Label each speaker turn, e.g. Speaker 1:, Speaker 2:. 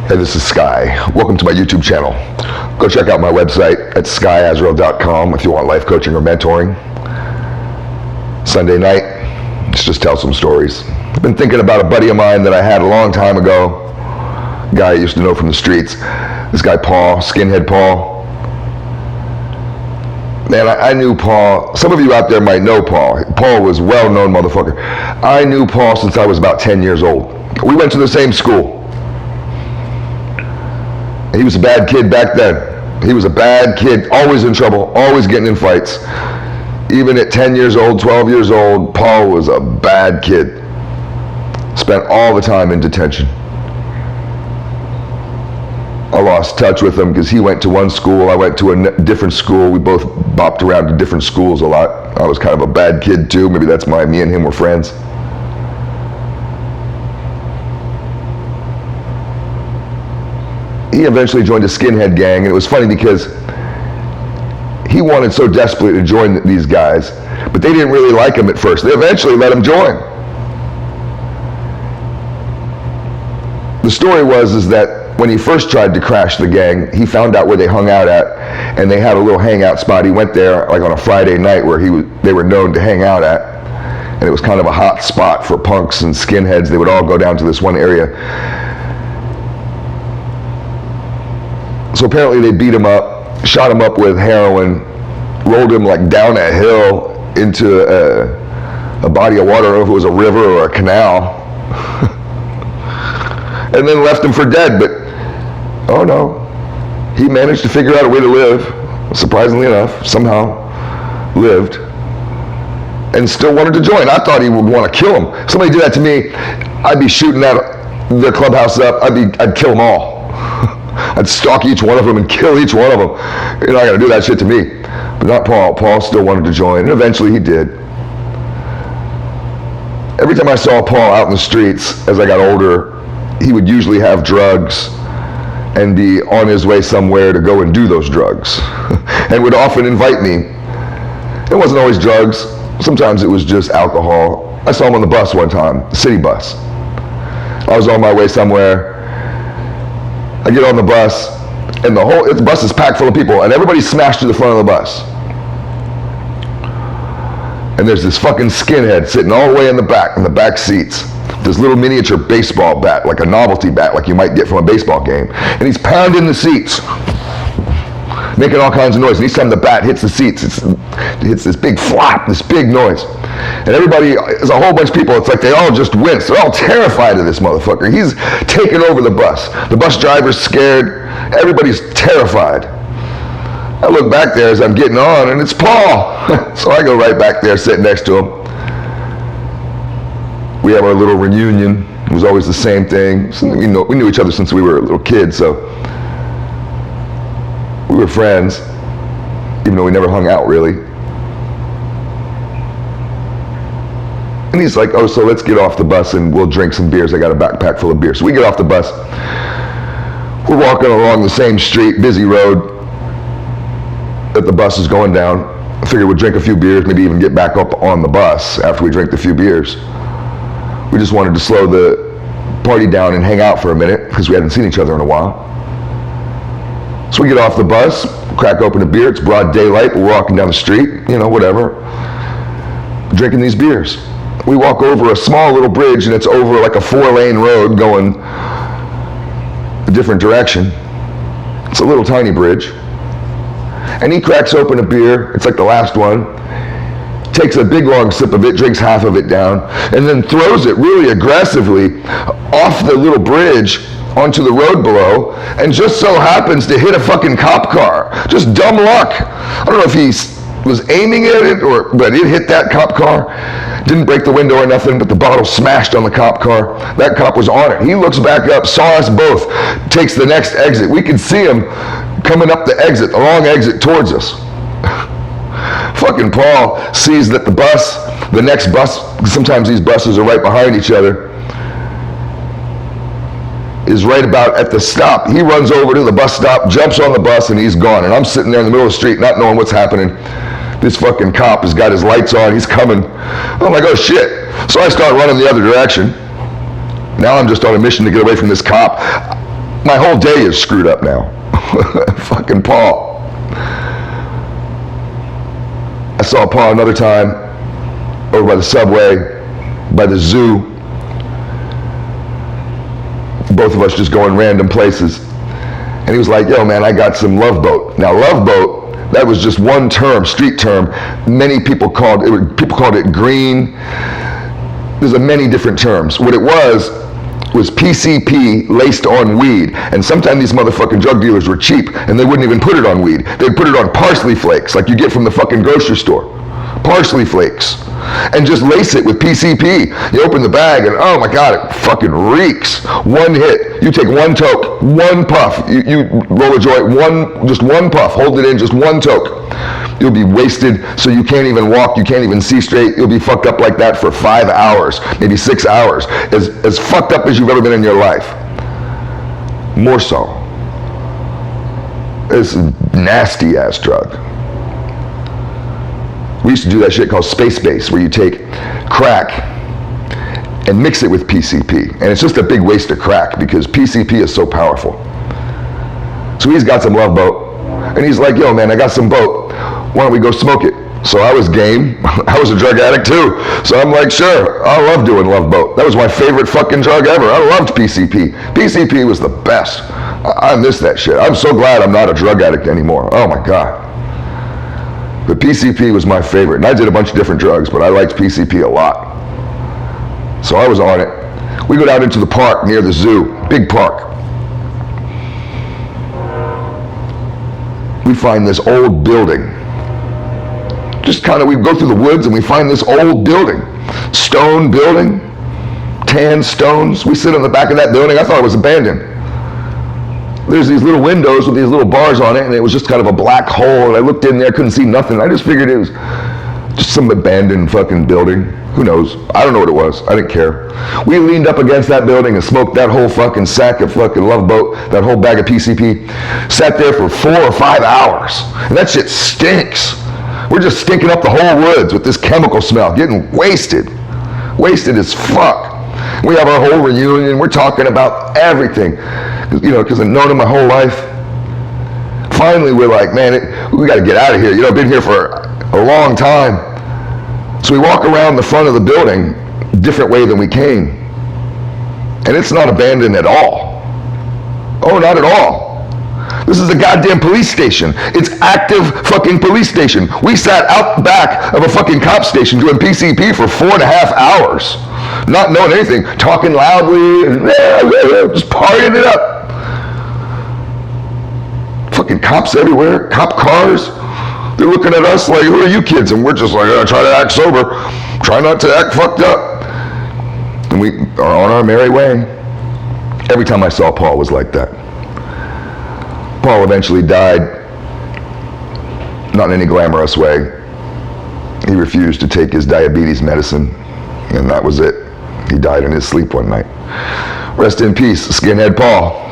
Speaker 1: Hey, this is Sky. Welcome to my YouTube channel. Go check out my website at skyazrael.com if you want life coaching or mentoring. Sunday night, let's just tell some stories. I've been thinking about a buddy of mine that I had a long time ago, a guy I used to know from the streets. This guy Paul, Skinhead Paul. Man, I knew Paul. Some of you out there might know Paul. Paul was a well-known motherfucker. I knew Paul since I was about 10 years old. We went to the same school. He was a bad kid back then. He was a bad kid, always in trouble, always getting in fights. Even at 10 years old, 12 years old, Paul was a bad kid. Spent all the time in detention. I lost touch with him because he went to one school, I went to a different school. We both bopped around to different schools a lot. I was kind of a bad kid too. Maybe that's why me and him were friends. He eventually joined a skinhead gang, and it was funny because he wanted so desperately to join these guys, but they didn't really like him at first. They eventually let him join. The story was that when he first tried to crash the gang, he found out where they hung out at, and they had a little hangout spot. He went there like on a Friday night where they were known to hang out at, and it was kind of a hot spot for punks and skinheads. They would all go down to this one area. So apparently they beat him up, shot him up with heroin, rolled him like down a hill into a body of water. I don't know if it was a river or a canal. And then left him for dead, but oh no. He managed to figure out a way to live, surprisingly enough, somehow lived, and still wanted to join. I thought he would want to kill him. Somebody did that to me, I'd be shooting their clubhouse up, I'd kill them all. I'd stalk each one of them and kill each one of them. You're not gonna do that shit to me. But not Paul. Paul still wanted to join, and eventually he did. Every time I saw Paul out in the streets as I got older, he would usually have drugs and be on his way somewhere to go and do those drugs. And would often invite me. It wasn't always drugs. Sometimes it was just alcohol. I saw him on the bus one time, the city bus. I was on my way somewhere. I get on the bus, and the bus is packed full of people, and everybody's smashed to the front of the bus. And there's this fucking skinhead sitting all the way in the back seats. This little miniature baseball bat, like a novelty bat, like you might get from a baseball game. And he's pounding the seats, making all kinds of noise. And each time the bat hits the seats, it hits this big flop, this big noise. And everybody, there's a whole bunch of people, it's like they all just wince. They're all terrified of this motherfucker. He's taking over the bus. The bus driver's scared. Everybody's terrified. I look back there as I'm getting on, and it's Paul. So I go right back there, sitting next to him. We have our little reunion. It was always the same thing. We knew each other since we were little kids, so we were friends, even though we never hung out really. And he's like, oh, so let's get off the bus and we'll drink some beers. I got a backpack full of beer. So we get off the bus. We're walking along the same street, busy road that the bus is going down. I figured we'd drink a few beers, maybe even get back up on the bus after we drank the few beers. We just wanted to slow the party down and hang out for a minute because we hadn't seen each other in a while. So we get off the bus, crack open a beer. It's broad daylight. We're walking down the street, whatever, drinking these beers. We walk over a small little bridge, and it's over like a 4-lane road going a different direction. It's a little tiny bridge. And he cracks open a beer. It's like the last one. Takes a big long sip of it, drinks half of it down, and then throws it really aggressively off the little bridge onto the road below, and just so happens to hit a fucking cop car. Just dumb luck. I don't know if he was aiming at it, but it hit that cop car. Didn't break the window or nothing, but the bottle smashed on the cop car. That cop was on it. He looks back up, saw us both, takes the next exit. We could see him coming up the exit, the long exit towards us. Fucking Paul sees that the next bus, sometimes these buses are right behind each other, is right about at the stop. He runs over to the bus stop, jumps on the bus, and he's gone. And I'm sitting there in the middle of the street not knowing what's happening. This fucking cop has got his lights on, he's coming. I'm like, oh shit. So I start running the other direction. Now I'm just on a mission to get away from this cop. My whole day is screwed up now. Fucking Paul. I saw Paul another time over by the subway, by the zoo. Both of us just going random places. And he was like, yo man, I got some Love Boat. Now Love Boat, that was just one term, street term. Many people called it green. There's many different terms. What it was PCP laced on weed. And sometimes these motherfucking drug dealers were cheap and they wouldn't even put it on weed. They'd put it on parsley flakes like you get from the fucking grocery store. Parsley flakes. And just lace it with PCP. You open the bag and oh my God, it fucking reeks. One hit. You take one toke, one puff. You roll a joint, just one puff. Hold it in, just one toke. You'll be wasted so you can't even walk, you can't even see straight. You'll be fucked up like that for 5 hours, maybe 6 hours. As fucked up as you've ever been in your life. More so. It's a nasty ass drug. We used to do that shit called space base, where you take crack and mix it with PCP. And it's just a big waste of crack because PCP is so powerful. So he's got some Love Boat. And he's like, yo man, I got some boat. Why don't we go smoke it? So I was game. I was a drug addict too. So I'm like, sure, I love doing Love Boat. That was my favorite fucking drug ever. I loved PCP. PCP was the best. I miss that shit. I'm so glad I'm not a drug addict anymore. Oh my God. But PCP was my favorite. And I did a bunch of different drugs, but I liked PCP a lot. So I was on it. We go down into the park near the zoo, big park. We find this old building. Just kind of, we go through the woods and we find this old building. Stone building, tan stones. We sit on the back of that building. I thought it was abandoned. There's these little windows with these little bars on it, and it was just kind of a black hole, and I looked in there, couldn't see nothing. I just figured it was just some abandoned fucking building. Who knows? I don't know what it was. I didn't care. We leaned up against that building and smoked that whole fucking sack of fucking Love Boat, that whole bag of PCP. Sat there for 4 or 5 hours. And that shit stinks. We're just stinking up the whole woods with this chemical smell, getting wasted. Wasted as fuck. We have our whole reunion. We're talking about everything. You know, because I've known him my whole life. Finally, we're like, man, we got to get out of here. You know, I've been here for a long time. So we walk around the front of the building, different way than we came. And it's not abandoned at all. Oh, not at all. This is a goddamn police station. It's active fucking police station. We sat out back of a fucking cop station doing PCP for 4.5 hours. Not knowing anything, talking loudly, and just partying it up. Fucking cops everywhere, cop cars. They're looking at us like, who are you kids? And we're just like, try to act sober, try not to act fucked up. And we are on our merry way. Every time I saw Paul was like that. Paul eventually died, not in any glamorous way. He refused to take his diabetes medicine, and that was it. He died in his sleep one night. Rest in peace, Skinhead Paul.